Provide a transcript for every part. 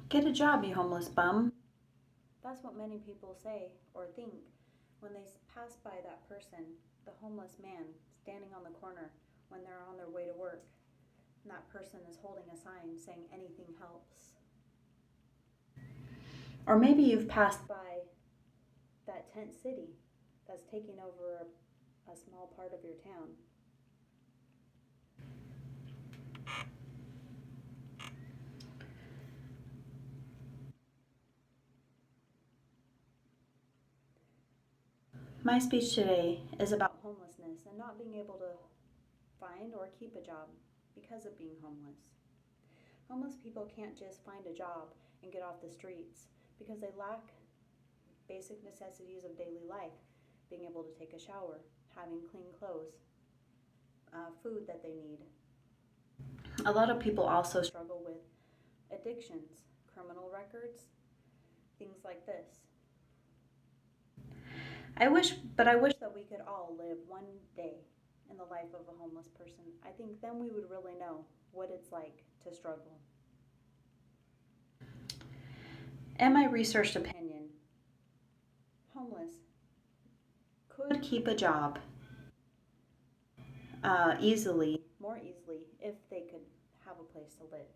Get a job, you homeless bum. That's what many people say or think when they pass by that person, the homeless man standing on the corner when they're on their way to work. And that person is holding a sign saying anything helps. Or maybe you've passed by that tent city that's taking over a small part of your town. My speech today is about homelessness and not being able to find or keep a job because of being homeless. Homeless people can't just find a job and get off the streets because they lack basic necessities of daily life, being able to take a shower, having clean clothes, food that they need. A lot of people also struggle with addictions, criminal records, things like this. I wish that we could all live one day in the life of a homeless person. I think then we would really know what it's like to struggle. In my researched opinion, homeless could keep a job more easily, if they could have a place to live.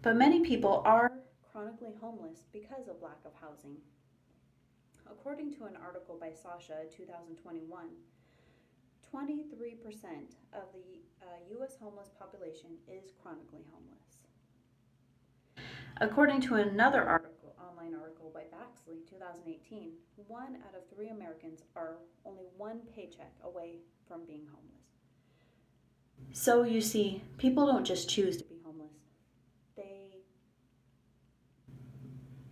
But many people are chronically homeless because of lack of housing. According to an article by Sasha in 2021, 23% of the U.S. homeless population is chronically homeless. According to another online article by Baxley, 2018, 1 out of 3 Americans are only one paycheck away from being homeless. So you see, people don't just choose to be homeless. They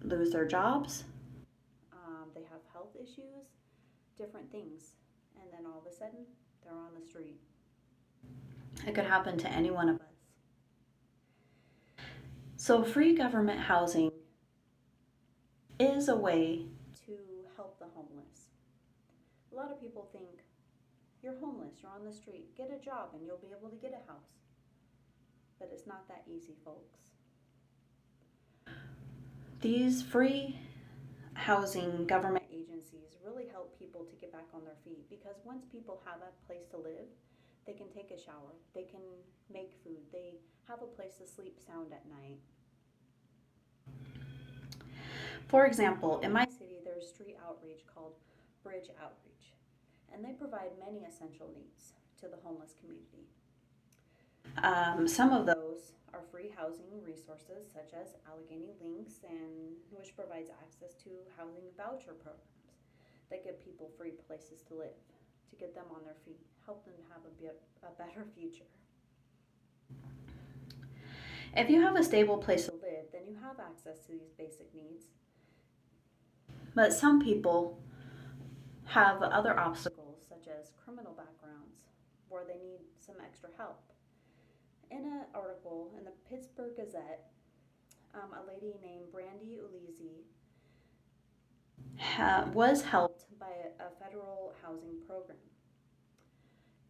lose their jobs, they have health issues, different things, and then all of a sudden, they're on the street. It could happen to any one of us. So free government housing is a way to help the homeless. A lot of people think, you're homeless, you're on the street, get a job and you'll be able to get a house. But it's not that easy, folks. These free housing government agencies really help people to get back on their feet because once people have a place to live, they can take a shower, they can make food, they have a place to sleep sound at night. For example, in my city, there's street outreach called Bridge Outreach, and they provide many essential needs to the homeless community. Some of those are free housing resources such as Allegheny Links, and which provides access to housing voucher programs that give people free places to live, to get them on their feet, help them have a better future. If you have a stable place to live, then you have access to these basic needs. But some people have other obstacles, such as criminal backgrounds, where they need some extra help. In an article in the Pittsburgh Gazette, a lady named Brandy Ulizi was helped by a federal housing program.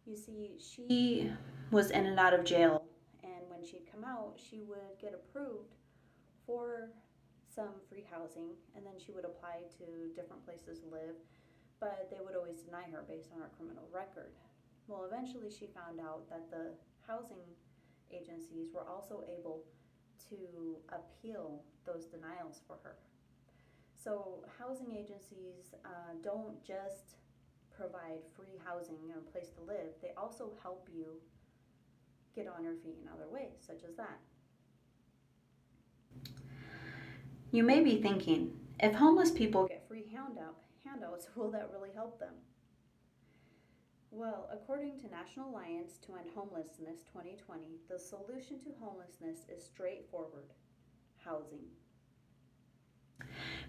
You see, she was in and out of jail, and when she'd come out, she would get approved for some free housing, and then she would apply to different places to live, but they would always deny her based on her criminal record. Well, eventually she found out that the housing agencies were also able to appeal those denials for her. So housing agencies don't just provide free housing and a place to live, they also help you get on your feet in other ways, such as that. You may be thinking, if homeless people get free handouts, will that really help them? Well, according to National Alliance to End Homelessness 2020, the solution to homelessness is straightforward: housing.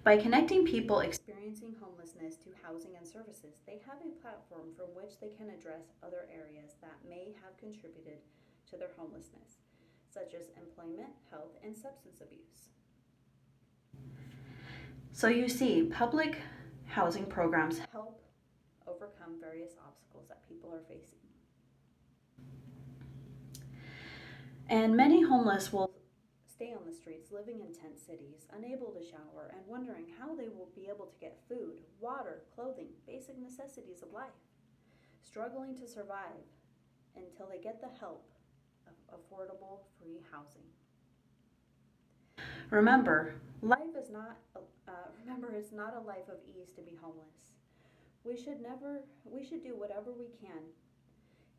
By connecting people experiencing homelessness to housing and services, they have a platform from which they can address other areas that may have contributed to their homelessness, such as employment, health, and substance abuse. So you see, public housing programs help overcome various obstacles that people are facing. And many homeless will stay on the streets, living in tent cities, unable to shower, and wondering how they will be able to get food, water, clothing, basic necessities of life, struggling to survive until they get the help of affordable, free housing. Remember, it's not a life of ease to be homeless. We should do whatever we can,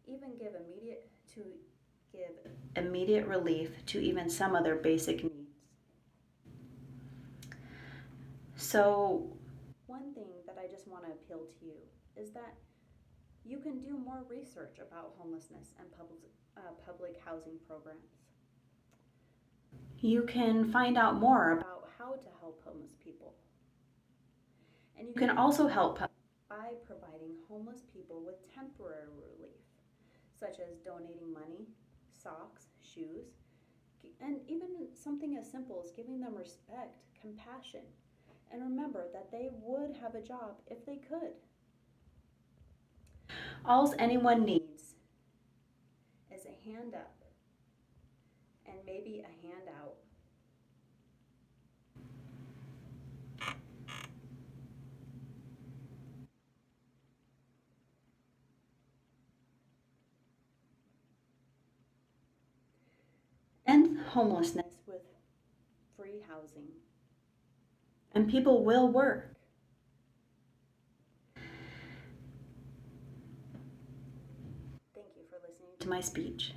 even give immediate relief to even some of their basic needs. So, one thing that I just want to appeal to you is that you can do more research about homelessness and public housing programs. You can find out more about how to help homeless people. And you can also help by providing homeless people with temporary relief, such as donating money, socks, shoes, and even something as simple as giving them respect, compassion, and remember that they would have a job if they could. All anyone needs is a hand up and maybe a hand out. End homelessness with free housing, and people will work. Thank you for listening to my speech.